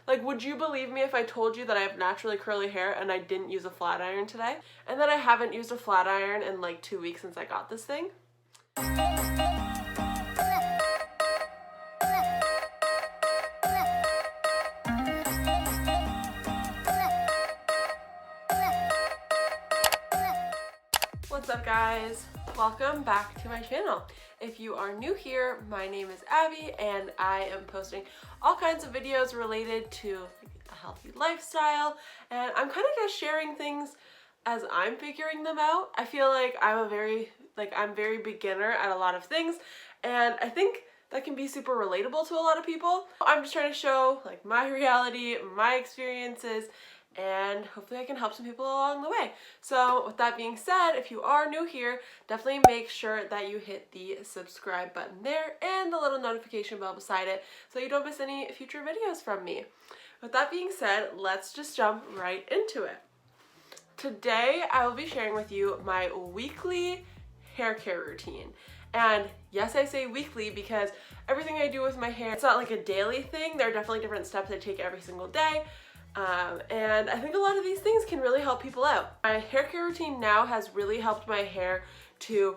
Like, would you believe me if I told you that I have naturally curly hair and I didn't use a flat iron today? And that I haven't used a flat iron in like 2 weeks since I got this thing? What's up, guys? Welcome back to my channel. If you are new here, my name is Abby and I am posting all kinds of videos related to a healthy lifestyle, and I'm kind of just sharing things as I'm figuring them out. I feel like I'm very beginner at a lot of things, and I think that can be super relatable to a lot of people. I'm just trying to show like my reality, my experiences, and hopefully I can help some people along the way. So with that being said, if you are new here, definitely make sure that you hit the subscribe button there and the little notification bell beside it so you don't miss any future videos from me. With that being said, let's just jump right into it. Today I will be sharing with you my weekly hair care routine. And yes, I say weekly because everything I do with my hair, it's not like a daily thing. There are definitely different steps I take every single day. And I think a lot of these things can really help people out. My hair care routine now has really helped my hair to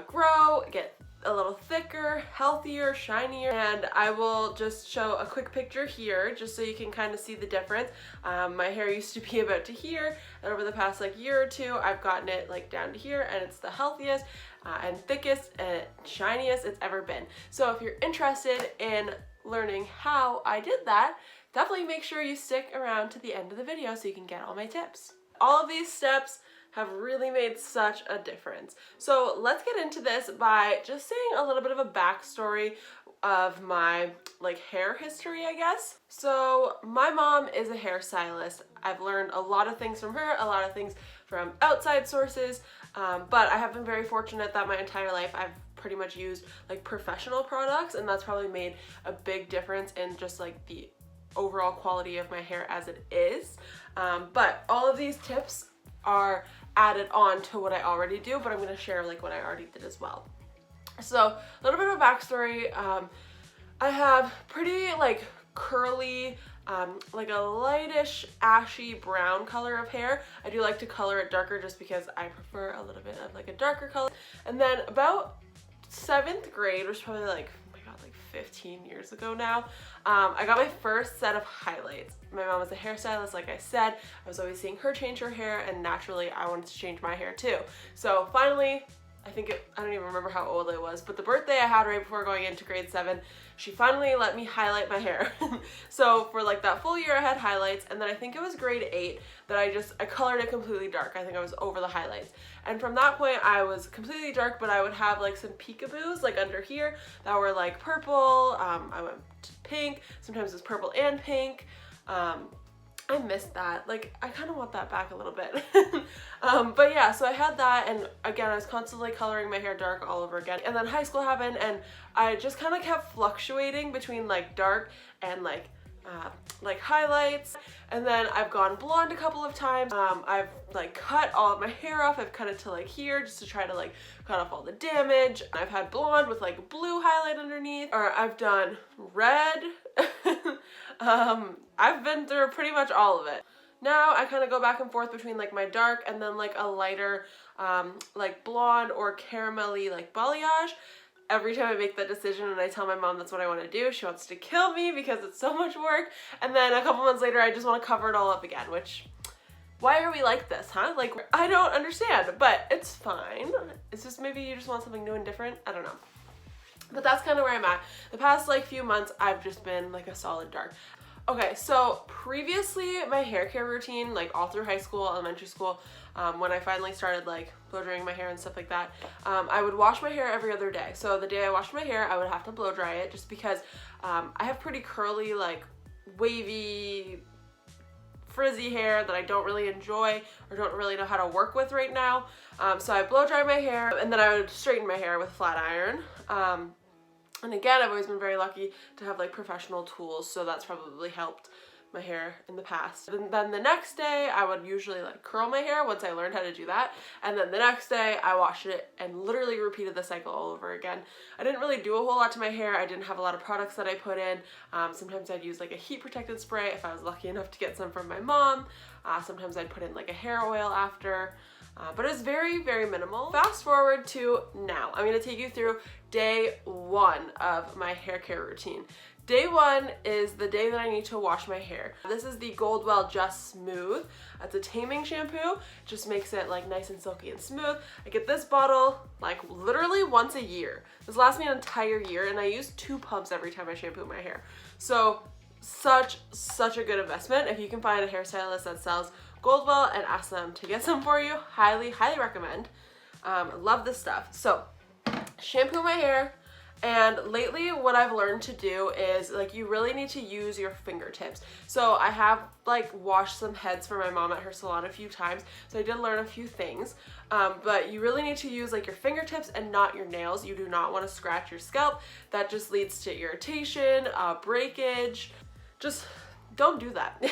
grow, get a little thicker, healthier, shinier, and I will just show a quick picture here just so you can kind of see the difference. My hair used to be about to here, and over the past like year or two I've gotten it like down to here, and it's the healthiest and thickest and shiniest it's ever been. So if you're interested in learning how I did that, definitely make sure you stick around to the end of the video so you can get all my tips. All of these steps have really made such a difference. So let's get into this by just saying a little bit of a backstory of my like hair history, I guess. So my mom is a hairstylist. I've learned a lot of things from her, a lot of things from outside sources, but I have been very fortunate that my entire life I've pretty much used like professional products, and that's probably made a big difference in just like the overall quality of my hair as it is. But all of these tips are added on to what I already do, but I'm going to share like what I already did as well. So a little bit of a backstory. I have pretty like curly, like a lightish ashy brown color of hair. I do like to color it darker just because I prefer a little bit of like a darker color. And then about 7th grade, which was probably like 15 years ago now, I got my first set of highlights. My mom was a hairstylist, like I said. I was always seeing her change her hair, and naturally I wanted to change my hair too. So finally, I don't even remember how old I was, but the birthday I had right before going into grade 7, she finally let me highlight my hair. So for like that full year I had highlights, and then I think it was grade 8 that I colored it completely dark. I think I was over the highlights. And from that point I was completely dark, but I would have like some peekaboos like under here that were like purple. I went to pink, sometimes it was purple and pink. I missed that. Like, I kind of want that back a little bit. But yeah, so I had that, and again, I was constantly coloring my hair dark all over again. And then high school happened, and I just kind of kept fluctuating between like dark and like highlights. And then I've gone blonde a couple of times. I've like cut all of my hair off. I've cut it to like here just to try to like cut off all the damage. I've had blonde with like blue highlight underneath, or I've done red. I've been through pretty much all of it. Now I kind of go back and forth between like my dark and then like a lighter like blonde or caramelly like balayage. Every time I make that decision and I tell my mom that's what I want to do, she wants to kill me because it's so much work. And then a couple months later I just want to cover it all up again, which, why are we like this, huh? Like, I don't understand, but it's fine. It's just maybe you just want something new and different. I don't know. But that's kind of where I'm at. The past like few months I've just been like a solid dark. Okay, so previously my hair care routine, like all through high school, elementary school, when I finally started like blow drying my hair and stuff like that, I would wash my hair every other day. So the day I washed my hair, I would have to blow dry it just because I have pretty curly, like wavy, frizzy hair that I don't really enjoy or don't really know how to work with right now. So I blow dry my hair, and then I would straighten my hair with flat iron. And again, I've always been very lucky to have like professional tools, so that's probably helped my hair in the past. And then the next day I would usually like curl my hair once I learned how to do that. And then the next day I washed it and literally repeated the cycle all over again. I didn't really do a whole lot to my hair. I didn't have a lot of products that I put in. Sometimes I'd use like a heat protected spray if I was lucky enough to get some from my mom. Sometimes I'd put in like a hair oil after. But it's very, very minimal. Fast forward to now. I'm gonna take you through day 1 of my hair care routine. Day 1 is the day that I need to wash my hair. This is the Goldwell Just Smooth. It's a taming shampoo. It just makes it like nice and silky and smooth. I get this bottle like literally once a year. This lasts me an entire year and I use 2 pumps every time I shampoo my hair. So such a good investment. If you can find a hairstylist that sells Goldwell and ask them to get some for you, highly recommend. Love this stuff. So shampoo my hair. And lately what I've learned to do is like you really need to use your fingertips. So I have like washed some heads for my mom at her salon a few times, so I did learn a few things. But you really need to use like your fingertips and not your nails. You do not want to scratch your scalp. That just leads to irritation, breakage. Just don't do that.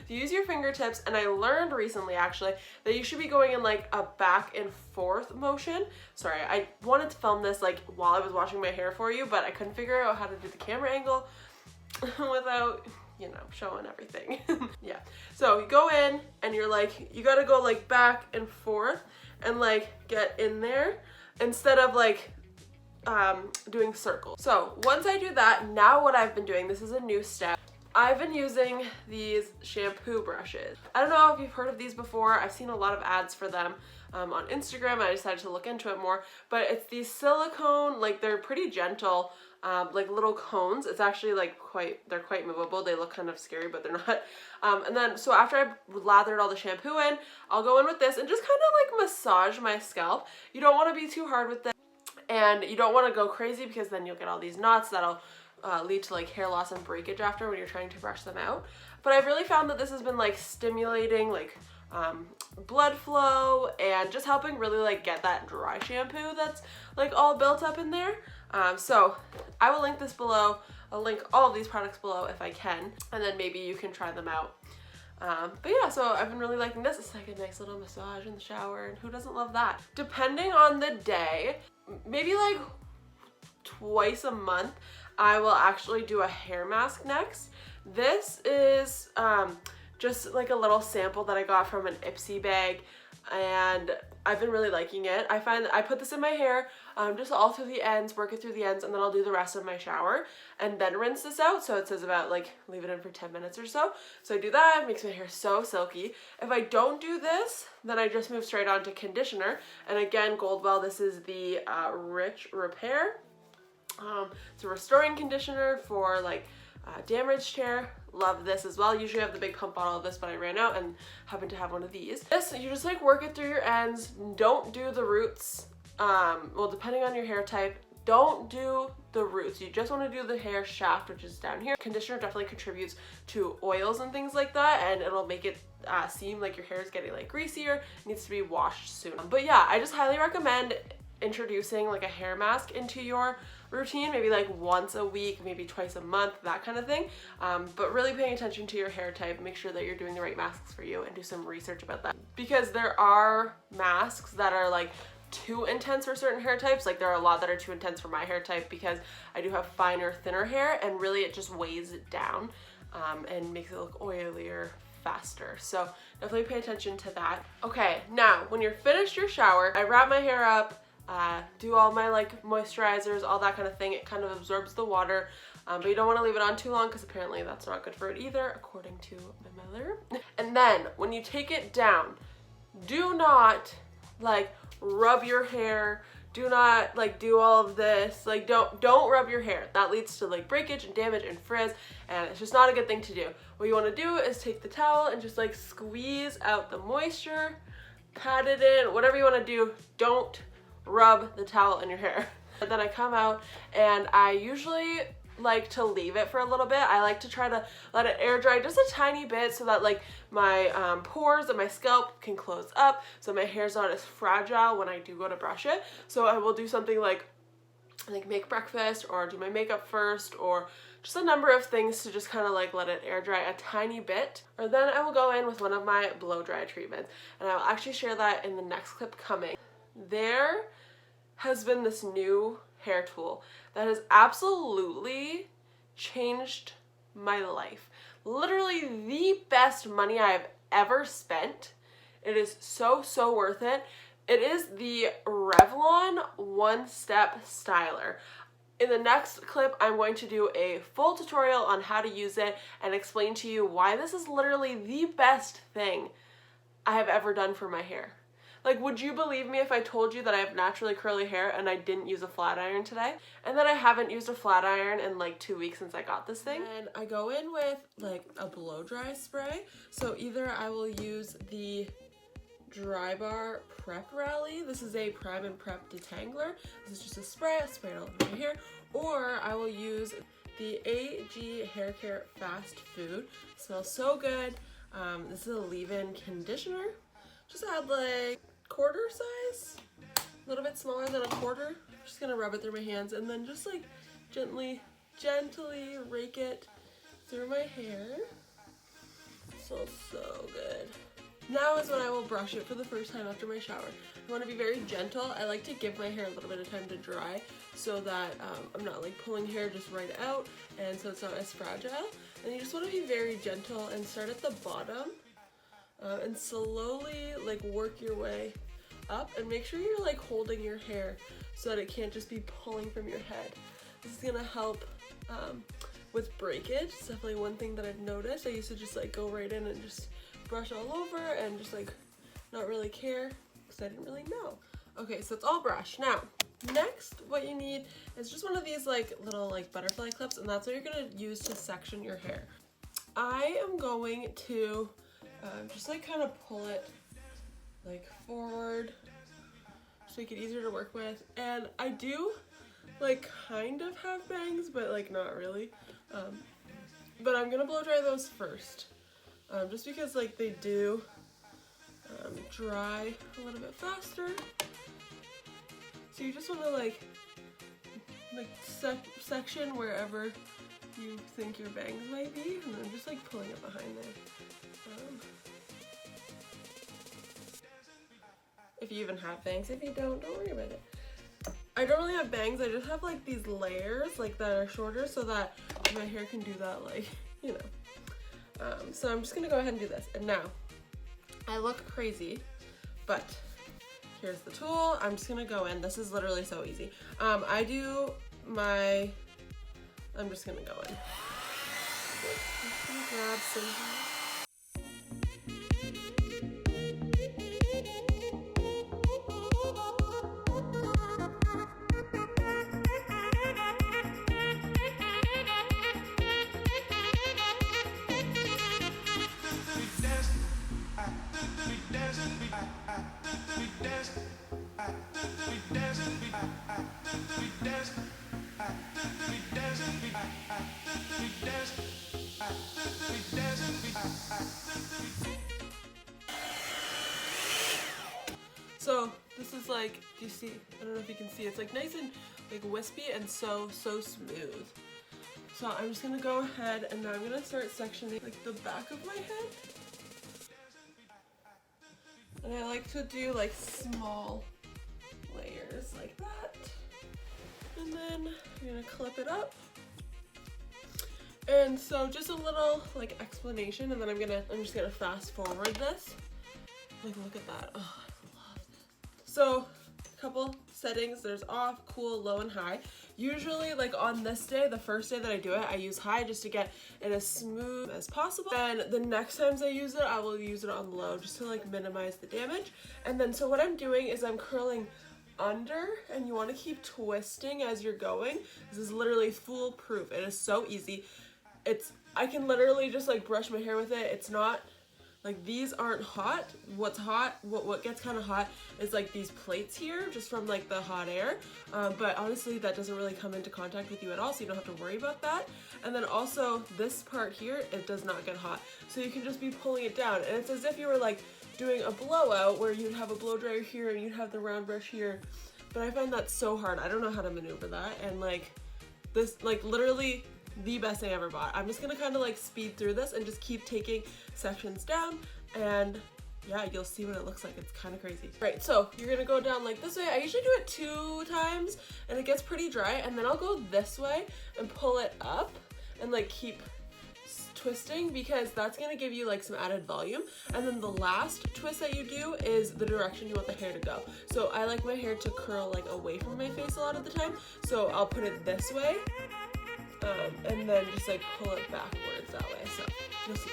Use your fingertips, and I learned recently actually that you should be going in like a back and forth motion. Sorry, I wanted to film this like while I was washing my hair for you, but I couldn't figure out how to do the camera angle without, you know, showing everything. Yeah, so you go in and you're like, you gotta go like back and forth and like get in there instead of like doing circles. So once I do that, now what I've been doing, this is a new step. I've been using these shampoo brushes. I don't know if you've heard of these before. I've seen a lot of ads for them on Instagram. I decided to look into it more, but it's these silicone, like they're pretty gentle, like little cones. It's actually like they're quite movable. They look kind of scary, but they're not. And then, so after I've lathered all the shampoo in, I'll go in with this and just kind of like massage my scalp. You don't want to be too hard with this, and you don't want to go crazy because then you'll get all these knots that'll lead to like hair loss and breakage after when you're trying to brush them out. But I've really found that this has been like stimulating like blood flow and just helping really like get that dry shampoo that's like all built up in there. So I will link this below. I'll link all of these products below if I can, and then maybe you can try them out. But yeah, so I've been really liking this. It's like a nice little massage in the shower, and who doesn't love that? Depending on the day, maybe like twice a month, I will actually do a hair mask next. This is just like a little sample that I got from an Ipsy bag, and I've been really liking it. I find that I put this in my hair just all through the ends, work it through the ends, and then I'll do the rest of my shower and then rinse this out. So it says about like leave it in for 10 minutes or so. So I do that, it makes my hair so silky. If I don't do this, then I just move straight on to conditioner. And again, Goldwell, this is the Rich Repair. It's a restoring conditioner for like damaged hair. Love this as well. Usually I have the big pump bottle of this, but I ran out and happen to have one of these. This, you just like work it through your ends. Don't do the roots. Well, depending on your hair type, don't do the roots. You just want to do the hair shaft, which is down here. Conditioner definitely contributes to oils and things like that, and it'll make it seem like your hair is getting like greasier. It needs to be washed soon. But yeah, I just highly recommend introducing like a hair mask into your routine, maybe like once a week, maybe twice a month, that kind of thing. But really paying attention to your hair type, make sure that you're doing the right masks for you, and do some research about that. Because there are masks that are like too intense for certain hair types. Like there are a lot that are too intense for my hair type because I do have finer, thinner hair, and really it just weighs it down and makes it look oilier faster. So definitely pay attention to that. Okay, now when you're finished your shower, I wrap my hair up, do all my like moisturizers, all that kind of thing. It kind of absorbs the water, but you don't want to leave it on too long because apparently that's not good for it either, according to my mother. And then when you take it down, do not like rub your hair. Do not like do all of this. Like don't rub your hair. That leads to like breakage and damage and frizz, and it's just not a good thing to do. What you want to do is take the towel and just like squeeze out the moisture, pat it in, whatever you want to do. Don't rub the towel in your hair. And then I come out and I usually like to leave it for a little bit. I like to try to let it air dry just a tiny bit so that like my pores and my scalp can close up, so my hair's not as fragile when I do go to brush it. So I will do something like make breakfast or do my makeup first, or just a number of things to just kind of like let it air dry a tiny bit. Or then I will go in with one of my blow dry treatments, and I will actually share that in the next clip coming. There has been this new hair tool that has absolutely changed my life. Literally the best money I have ever spent. It is so worth it. It is the Revlon One Step Styler. In the next clip, I'm going to do a full tutorial on how to use it and explain to you why this is literally the best thing I have ever done for my hair. Like, would you believe me if I told you that I have naturally curly hair and I didn't use a flat iron today? And that I haven't used a flat iron in like 2 weeks since I got this thing? And I go in with like a blow dry spray. So either I will use the Dry Bar Prep Rally. This is a prime and prep detangler. This is just a spray. I spray it all over my hair. Or I will use the AG Haircare Fast Food. It smells so good. This is a leave-in conditioner. Just add like quarter size, a little bit smaller than a quarter. Just gonna rub it through my hands and then just like gently rake it through my hair. Smells so good. Now is when I will brush it for the first time after my shower. I want to be very gentle. I like to give my hair a little bit of time to dry so that I'm not like pulling hair just right out, and so it's not as fragile. And you just want to be very gentle and start at the bottom and slowly like work your way up, and make sure you're like holding your hair so that it can't just be pulling from your head. This is gonna help with breakage. It's definitely one thing that I've noticed. I used to just like go right in and just brush all over and just like not really care because I didn't really know. Okay, so it's all brushed. Now, next what you need is just one of these like little like butterfly clips, and that's what you're gonna use to section your hair. I am going to just like kind of pull it like forward to make it easier to work with. And I do like kind of have bangs, but like not really. But I'm gonna blow dry those first. Just because like they do dry a little bit faster. So you just want to like section wherever you think your bangs might be, and then just like pulling it behind there. If you even have bangs. If you don't worry about it. I don't really have bangs, I just have like these layers like that are shorter so that my hair can do that, like, you know. So I'm just gonna go ahead and do this. And now, I look crazy, but here's the tool. I'm just gonna go in. This is literally so easy. I'm just gonna go in. I'm gonna grab some. So this is like, do you see? I don't know if you can see. It's like nice and like wispy and so smooth. So I'm just gonna go ahead and now I'm gonna start sectioning like the back of my head. And I like to do like small layers like that. And then I'm gonna clip it up. And so just a little like explanation, and then I'm just gonna fast forward this. Like, look at that. Oh, I love this. So a couple settings, there's off, cool, low, and high. Usually like on this day, the first day that I do it, I use high just to get it as smooth as possible. And the next times I use it, I will use it on low just to like minimize the damage. And then so what I'm doing is I'm curling under, and you want to keep twisting as you're going. This is literally foolproof. It is so easy. I can literally just like brush my hair with it. It's not like, these aren't hot. What's hot, what gets kind of hot is like these plates here, just from like the hot air. But honestly, that doesn't really come into contact with you at all, so you don't have to worry about that. And then also this part here, it does not get hot. So you can just be pulling it down. And it's as if you were like doing a blowout where you'd have a blow dryer here and you'd have the round brush here. But I find that so hard. I don't know how to maneuver that. And like this, like literally the best thing I ever bought. I'm just gonna kind of like speed through this and just keep taking sections down, and yeah, you'll see what it looks like. It's kind of crazy. Right, so you're gonna go down like this way. I usually do it 2 times and it gets pretty dry, and then I'll go this way and pull it up and like keep twisting, because that's gonna give you like some added volume. And then the last twist that you do is the direction you want the hair to go. So I like my hair to curl like away from my face a lot of the time, so I'll put it this way, and then just like pull it backwards that way. So you'll see.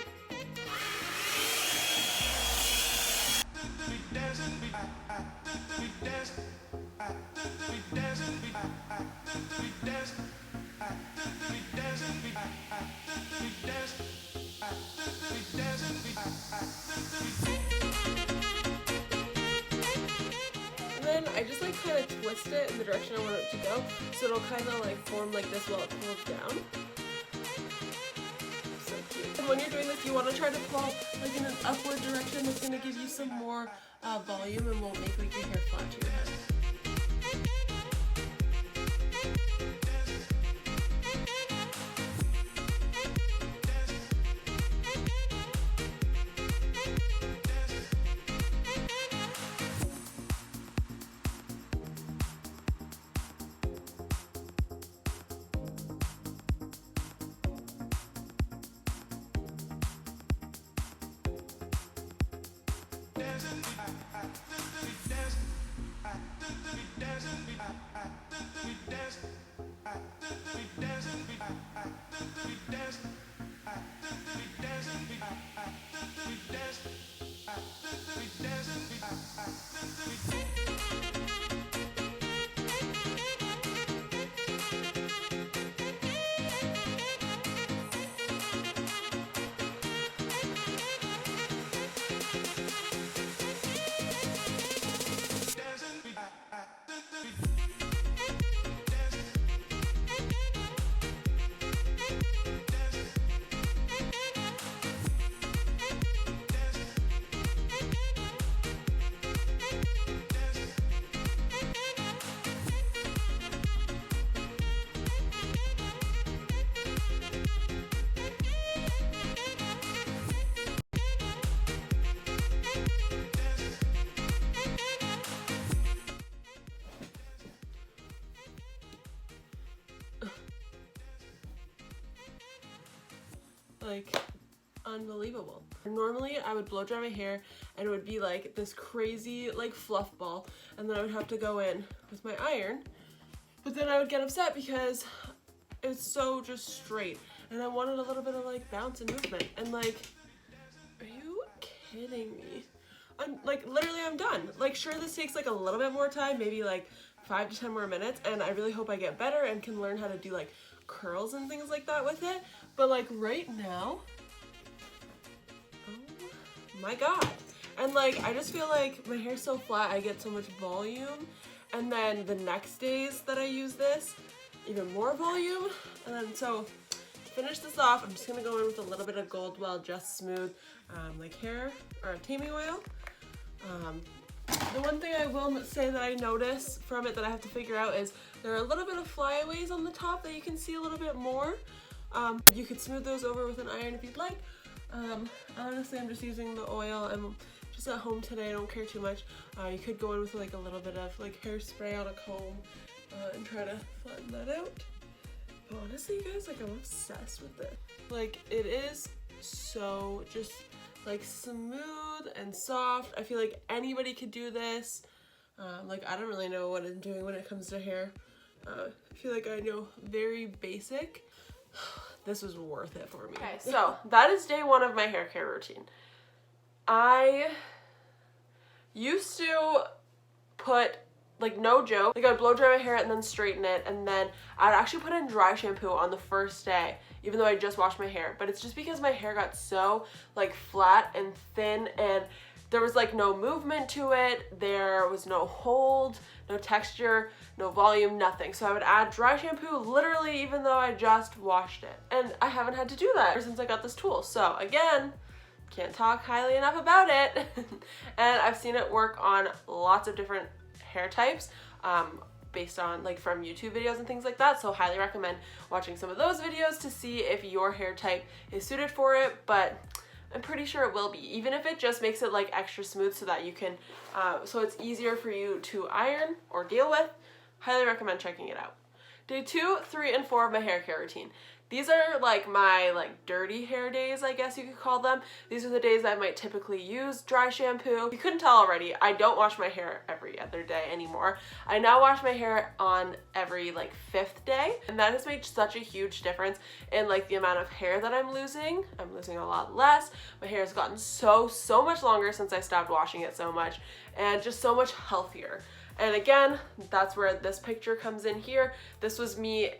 And then I just like kind of twist it in the direction I want it to go, so it'll kind of like form like this while it pulls down. So cute. And when you're doing this, you want to try to pull like in an upward direction. It's going to give you some more volume and won't make like your hair flat to your head. Like, unbelievable. Normally I would blow dry my hair and it would be like this crazy like fluff ball, and then I would have to go in with my iron, but then I would get upset because it's so just straight and I wanted a little bit of like bounce and movement, and like, are you kidding me? I'm like, literally I'm done. Like, sure, this takes like a little bit more time, maybe like 5 to 10 more minutes, and I really hope I get better and can learn how to do like curls and things like that with it. But like right now, oh my god. And like, I just feel like my hair's so flat, I get so much volume, and then the next days that I use this, even more volume. And then so to finish this off, I'm just gonna go in with a little bit of Goldwell Just Smooth like hair or taming oil. The one thing I will say that I notice from it that I have to figure out is there are a little bit of flyaways on the top that you can see a little bit more. You could smooth those over with an iron if you'd like. Honestly, I'm just using the oil. I'm just at home today, I don't care too much. You could go in with like a little bit of like hairspray on a comb and try to flatten that out. But honestly, you guys, like, I'm obsessed with it. Like, it is so just like smooth and soft. I feel like anybody could do this. Like, I don't really know what I'm doing when it comes to hair. I feel like I know very basic. This was worth it for me. Okay, so that is day 1 of my hair care routine. I used to put, like, no joke, like, I'd blow dry my hair and then straighten it, and then I'd actually put in dry shampoo on the first day, even though I just washed my hair. But it's just because my hair got so like flat and thin, and there was like no movement to it, there was no hold, no texture, no volume, nothing. So I would add dry shampoo literally even though I just washed it. And I haven't had to do that ever since I got this tool. So again, can't talk highly enough about it. And I've seen it work on lots of different hair types. based on like from YouTube videos and things like that. So highly recommend watching some of those videos to see if your hair type is suited for it, but I'm pretty sure it will be, even if it just makes it like extra smooth so that you can, so it's easier for you to iron or deal with. Highly recommend checking it out. Day 2, 3, and 4 of my hair care routine. These are like my dirty hair days, I guess you could call them. These are the days I might typically use dry shampoo. You couldn't tell already, I don't wash my hair every other day anymore. I now wash my hair on every 5th day, and that has made such a huge difference in the amount of hair that I'm losing. I'm losing a lot less. My hair has gotten so much longer since I stopped washing it so much, and just so much healthier. And again, that's where this picture comes in here. This was me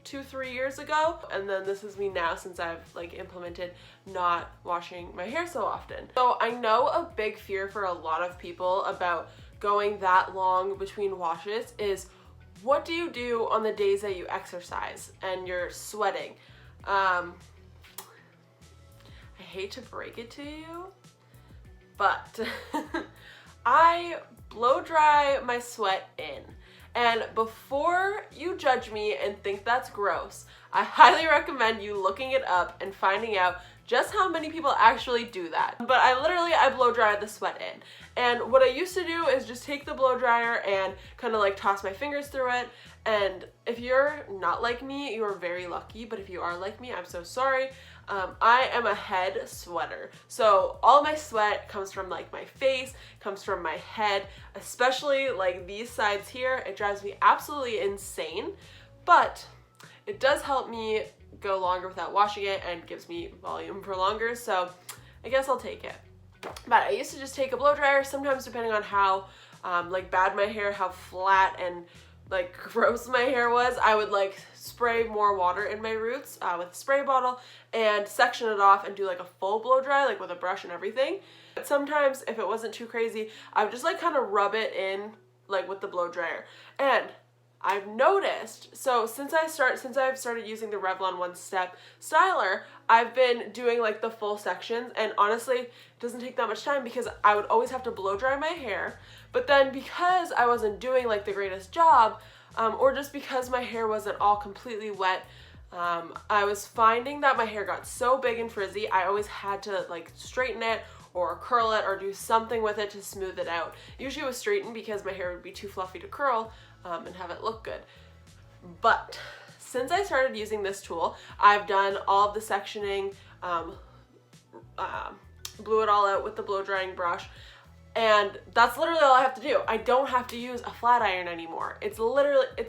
2-3 years ago, and then this is me now since I've implemented not washing my hair so often. So I know a big fear for a lot of people about going that long between washes is, what do you do on the days that you exercise and you're sweating? I hate to break it to you, but I blow dry my sweat in. And before you judge me and think that's gross, I highly recommend you looking it up and finding out just how many people actually do that. But I blow dry the sweat in. And what I used to do is just take the blow dryer and kind of toss my fingers through it. And if you're not like me, you're very lucky. But if you are like me, I'm so sorry. I am a head sweater. So all my sweat comes from my face, comes from my head, especially these sides here. It drives me absolutely insane, but it does help me go longer without washing it and gives me volume for longer. So I guess I'll take it. But I used to just take a blow dryer, sometimes depending on how bad my hair, how flat and gross my hair was, I would spray more water in my roots with a spray bottle and section it off and do a full blow dry with a brush and everything. But sometimes if it wasn't too crazy, I would just kind of rub it in with the blow dryer. And I've noticed, so since I've started using the Revlon One Step Styler, I've been doing the full sections, and honestly, it doesn't take that much time because I would always have to blow dry my hair. But then because I wasn't doing the greatest job, or just because my hair wasn't all completely wet, I was finding that my hair got so big and frizzy, I always had to straighten it or curl it or do something with it to smooth it out. Usually it was straightened because my hair would be too fluffy to curl and have it look good. But since I started using this tool, I've done all of the sectioning, blew it all out with the blow drying brush, and that's literally all I have to do. I don't have to use a flat iron anymore. It's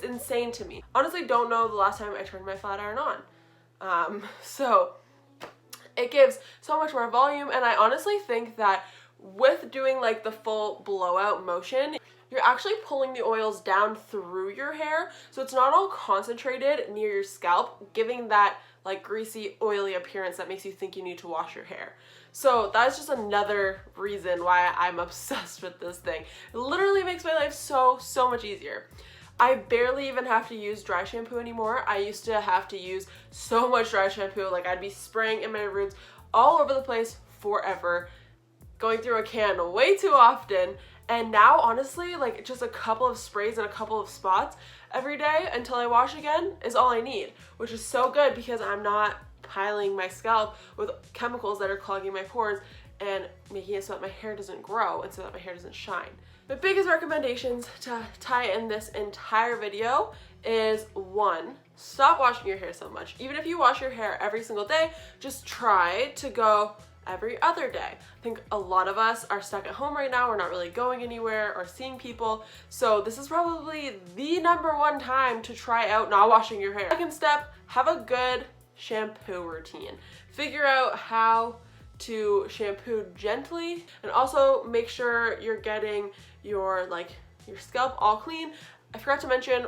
insane to me. Honestly, don't know the last time I turned my flat iron on. So it gives so much more volume, and I honestly think that with doing the full blowout motion, you're actually pulling the oils down through your hair, so it's not all concentrated near your scalp, giving that greasy, oily appearance that makes you think you need to wash your hair. So that's just another reason why I'm obsessed with this thing. It literally makes my life so much easier. I barely even have to use dry shampoo anymore. I used to have to use so much dry shampoo, I'd be spraying in my roots all over the place forever, going through a can way too often. And now, honestly, just a couple of sprays and a couple of spots every day until I wash again is all I need, which is so good because I'm not piling my scalp with chemicals that are clogging my pores and making it so that my hair doesn't grow and so that my hair doesn't shine. My biggest recommendations to tie in this entire video is 1, stop washing your hair so much. Even if you wash your hair every single day, just try to go every other day. I think a lot of us are stuck at home right now. We're not really going anywhere or seeing people. So this is probably the #1 time to try out not washing your hair. Second step, have a good shampoo routine. Figure out how to shampoo gently, and also make sure you're getting your your scalp all clean. I forgot to mention,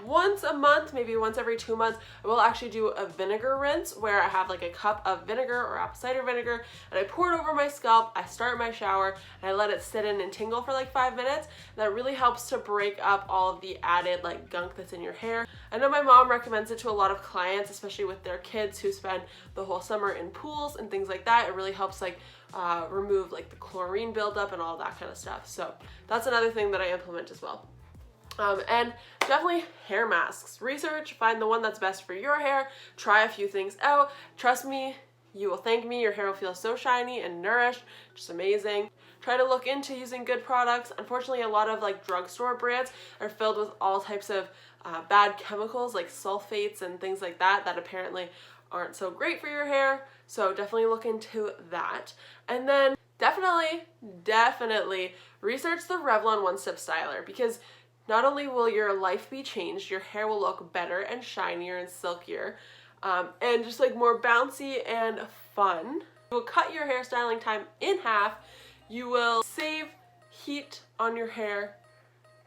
once a month, maybe once every 2 months, I will actually do a vinegar rinse where I have a cup of vinegar or apple cider vinegar and I pour it over my scalp. I start my shower and I let it sit in and tingle for 5 minutes. And that really helps to break up all of the added gunk that's in your hair. I know my mom recommends it to a lot of clients, especially with their kids who spend the whole summer in pools and things like that. It really helps remove the chlorine buildup and all that kind of stuff. So that's another thing that I implement as well. And definitely hair masks. Research, find the one that's best for your hair, try a few things out. Trust me, you will thank me. Your hair will feel so shiny and nourished, just amazing. Try to look into using good products. Unfortunately, a lot of like drugstore brands are filled with all types of bad chemicals like sulfates and things like that that apparently aren't so great for your hair. So definitely look into that. And then definitely research the Revlon One Step Styler, because not only will your life be changed, your hair will look better and shinier and silkier, and just like more bouncy and fun. You will cut your hairstyling time in half. You will save heat on your hair,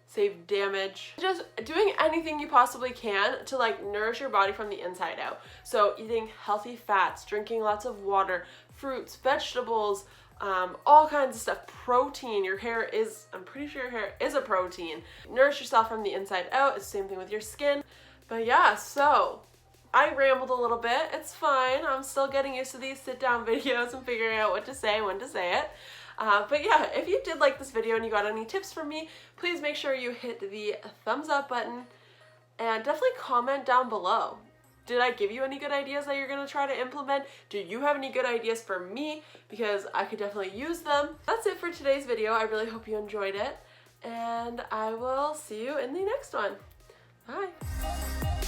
save damage. Just doing anything you possibly can to like nourish your body from the inside out. So eating healthy fats, drinking lots of water, fruits, vegetables, all kinds of stuff. Protein. Your hair is, I'm pretty sure your hair is a protein. Nourish yourself from the inside out. It's the same thing with your skin. But yeah, so I rambled a little bit. It's fine. I'm still getting used to these sit down videos and figuring out what to say and when to say it. But yeah, if you did like this video and you got any tips from me, please make sure you hit the thumbs up button and definitely comment down below. Did I give you any good ideas that you're going to try to implement? Do you have any good ideas for me? Because I could definitely use them. That's it for today's video. I really hope you enjoyed it, and I will see you in the next one. Bye.